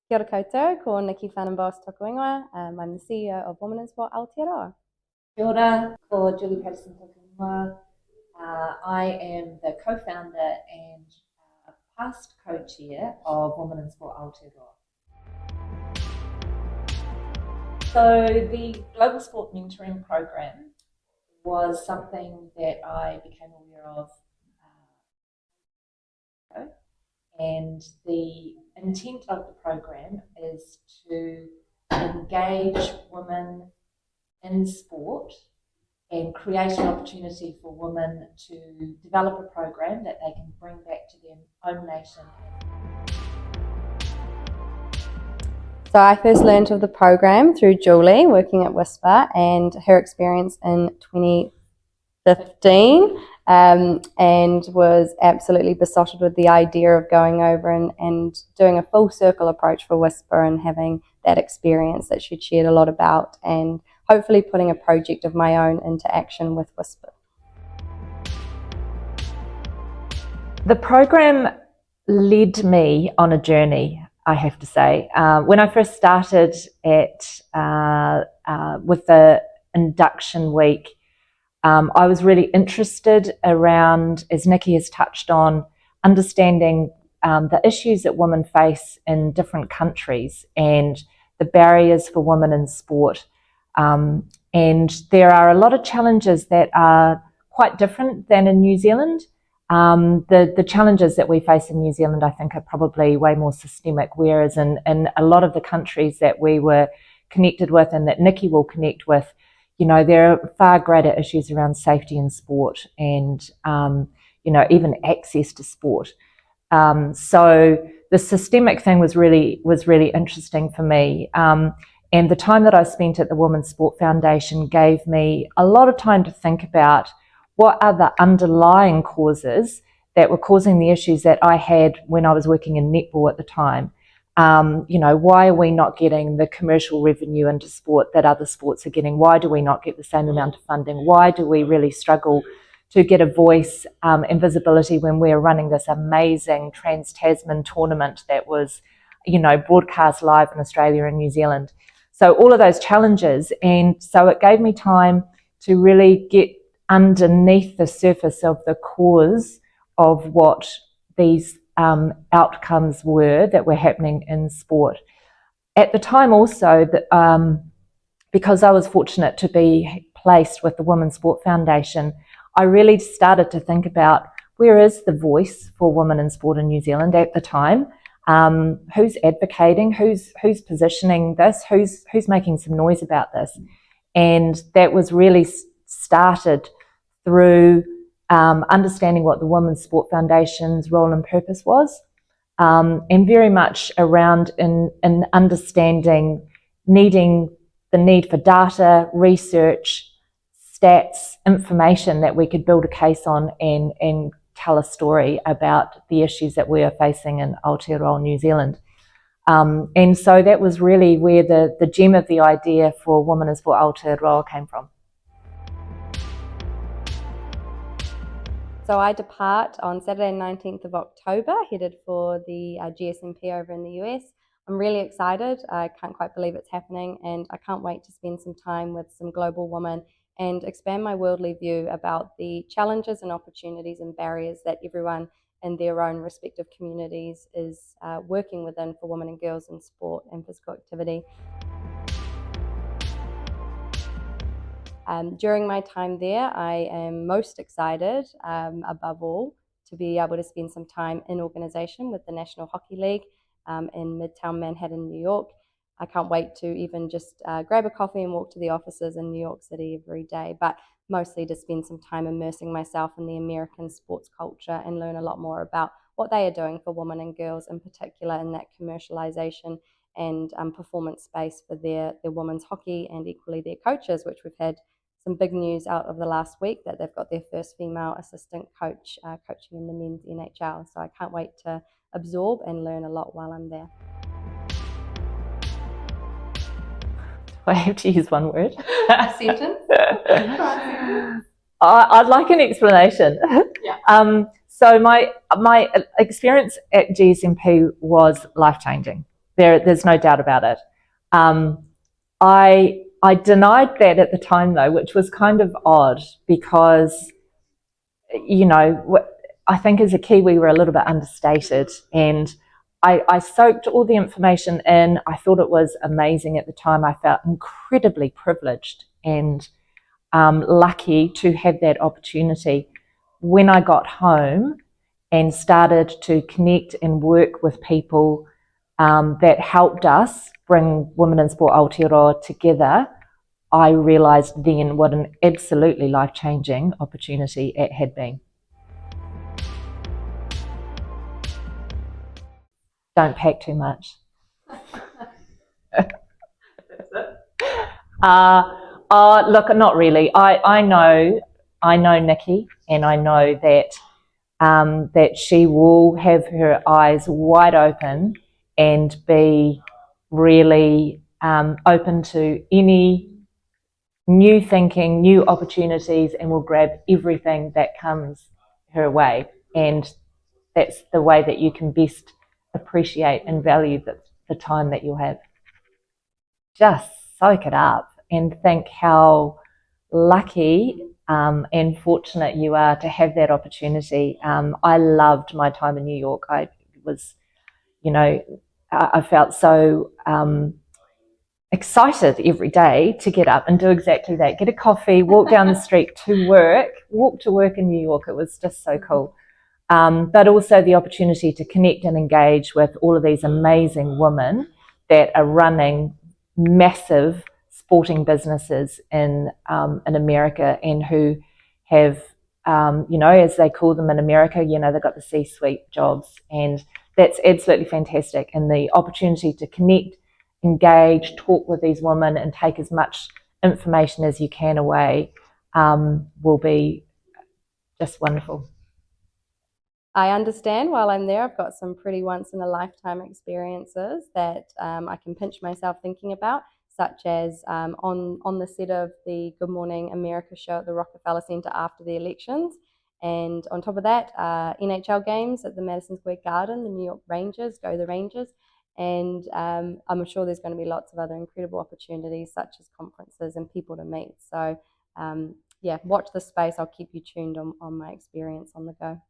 Kia ora koutou, ko Nicky toko ingoa. I'm the CEO of Women in Sport Aotearoa. Kia ora, ko Julie Paterson toko ingoa. I am the co-founder and past co-chair of Women in Sport Aotearoa. So the Global Sport Mentoring Program was something that I became aware of, and the intent of the program is to engage women in sport and create an opportunity for women to develop a program that they can bring back to their own nation. So I first learned of the program through Julie working at WISPA and her experience in 2015, and was absolutely besotted with the idea of going over and doing a full circle approach for WISPA and having that experience that she'd shared a lot about, and hopefully putting a project of my own into action with WISPA. The program led me on a journey, I have to say. When I first started with the induction week, I was really interested around, as Nicky has touched on, understanding the issues that women face in different countries and the barriers for women in sport. And there are a lot of challenges that are quite different than in New Zealand. The challenges that we face in New Zealand, I think, are probably way more systemic, whereas in a lot of the countries that we were connected with and that Nicky will connect with, you know, there are far greater issues around safety in sport and, you know, even access to sport. So the systemic thing was really interesting for me. And the time that I spent at the Women's Sport Foundation gave me a lot of time to think about what are the underlying causes that were causing the issues that I had when I was working in netball at the time. You know, why are we not getting the commercial revenue into sport that other sports are getting? Why do we not get the same amount of funding? Why do we really struggle to get a voice and visibility when we're running this amazing Trans-Tasman tournament that was, you know, broadcast live in Australia and New Zealand? So all of those challenges, and so it gave me time to really get underneath the surface of the cause of what these outcomes were that were happening in sport. At the time also, because I was fortunate to be placed with the Women's Sport Foundation, I really started to think about where is the voice for women in sport in New Zealand at the time. Who's advocating, who's positioning this, who's making some noise about this. And that was really started through understanding what the Women's Sport Foundation's role and purpose was, and very much around in understanding the need for data, research, stats, information that we could build a case on and tell a story about the issues that we are facing in Aotearoa, New Zealand. And so that was really where the gem of the idea for Women in Sport Aotearoa came from. So I depart on Saturday 19th of October, headed for the GSMP over in the US. I'm really excited. I can't quite believe it's happening, and I can't wait to spend some time with some global women and expand my worldly view about the challenges and opportunities and barriers that everyone in their own respective communities is working within for women and girls in sport and physical activity. During my time there, I am most excited, above all, to be able to spend some time in organisation with the National Hockey League in Midtown Manhattan, New York. I can't wait to even just grab a coffee and walk to the offices in New York City every day, but mostly to spend some time immersing myself in the American sports culture and learn a lot more about what they are doing for women and girls, in particular in that commercialisation and performance space for their women's hockey, and equally their coaches, which we've had some big news out of the last week that they've got their first female assistant coach coaching in the men's NHL. So I can't wait to absorb and learn a lot while I'm there. I have to use one word. A sentence? I'd like an explanation. Yeah. So my experience at GSMP was life-changing, There's no doubt about it. I denied that at the time, though, which was kind of odd because, you know, I think as a Kiwi we're a little bit understated, and I soaked all the information in. I thought it was amazing at the time. I felt incredibly privileged and lucky to have that opportunity. When I got home and started to connect and work with people that helped us bring Women in Sport Aotearoa together, I realised then what an absolutely life-changing opportunity it had been. Don't pack too much. Look, not really. I know Nicky, and I know that she will have her eyes wide open and be really open to any new thinking, new opportunities, and will grab everything that comes her way. And that's the way that you can best appreciate and value the time that you'll have. Just soak it up and think how lucky and fortunate you are to have that opportunity. I loved my time in New York. I was, you know, I felt so excited every day to get up and do exactly that. Get a coffee, walk down the street to work, walk to work in New York. It was just so cool. But also the opportunity to connect and engage with all of these amazing women that are running massive sporting businesses in America, and who have, you know, as they call them in America, you know, they've got the C-suite jobs, and that's absolutely fantastic. And the opportunity to connect, engage, talk with these women and take as much information as you can away will be just wonderful. I understand while I'm there, I've got some pretty once-in-a-lifetime experiences that I can pinch myself thinking about, such as on the set of the Good Morning America show at the Rockefeller Center after the elections. And on top of that, NHL games at the Madison Square Garden, the New York Rangers, go the Rangers. And I'm sure there's going to be lots of other incredible opportunities, such as conferences and people to meet. So yeah, watch this space. I'll keep you tuned on my experience on the go.